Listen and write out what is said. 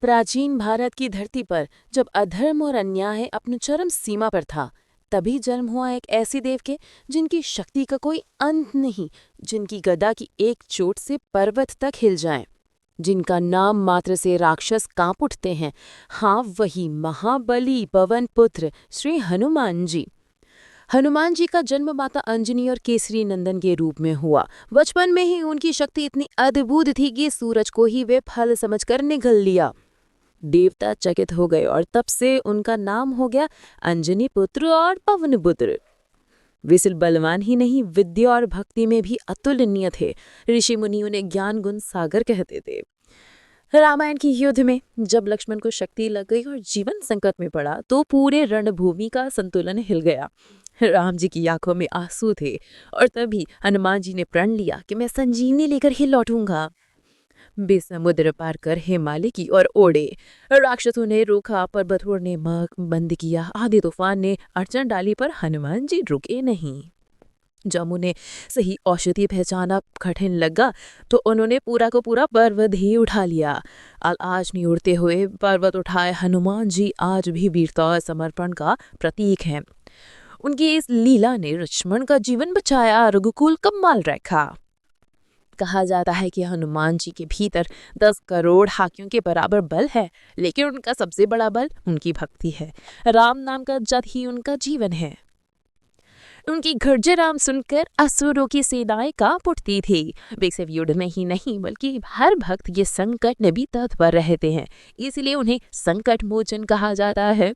प्राचीन भारत की धरती पर जब अधर्म और अन्याय अपनी चरम सीमा पर था, तभी जन्म हुआ एक ऐसे देव के जिनकी शक्ति का कोई अंत नहीं, जिनकी गदा की एक चोट से पर्वत तक हिल जाए, जिनका नाम मात्र से राक्षस कांप उठते हैं। हाँ, वही महाबली पवन पुत्र श्री हनुमान जी। हनुमान जी का जन्म माता अंजनी और केसरी नंदन के रूप में हुआ। बचपन में ही उनकी शक्ति इतनी अद्भुत थी कि सूरज को ही वे फल समझकर निगल लिया। देवता चकित हो गए और तब से उनका नाम हो गया अंजनी पुत्र और पवन पुत्र। वे सिर्फ बलवान ही नहीं, विद्या और भक्ति में भी अतुलनीय थे। ऋषि मुनि उन्हें ज्ञान गुण सागर कहते थे। रामायण की युद्ध में जब लक्ष्मण को शक्ति लग गई और जीवन संकट में पड़ा, तो पूरे रणभूमि का संतुलन हिल गया। राम जी की आंखों में आंसू थे और तभी हनुमान जी ने प्रण लिया कि मैं संजीवनी लेकर ही लौटूंगा। वे समुद्र पार कर हिमालय की ओर ओढ़े। राक्षसों ने रोका, पर्वतों ने बंद किया, आधे तूफान ने अड़चन डाली, पर हनुमान जी रुके नहीं। जब उन्हें सही औषधि पहचाना कठिन लगा, तो उन्होंने पूरा को पूरा पर्वत ही उठा लिया। आज नहीं उड़ते हुए पर्वत उठाए हनुमान जी आज भी वीरता और समर्पण का प्रतीक हैं। उनकी इस लीला ने लक्ष्मण का जीवन बचाया, रघुकुल कमाल रखा। कहा जाता है कि हनुमान जी के भीतर 10 करोड़ हाथियों के बराबर बल है, लेकिन उनका सबसे बड़ा बल उनकी भक्ति है। राम नाम का जप ही उनका जीवन है। उनकी गर्जे राम सुनकर असुरों की सेनाएं कांप उठती थी। वे सिर्फ युद्ध में ही नहीं, बल्कि हर भक्त ये संकट में भी तत्पर रहते हैं, इसलिए उन्हें संकट मोचन कहा जाता है।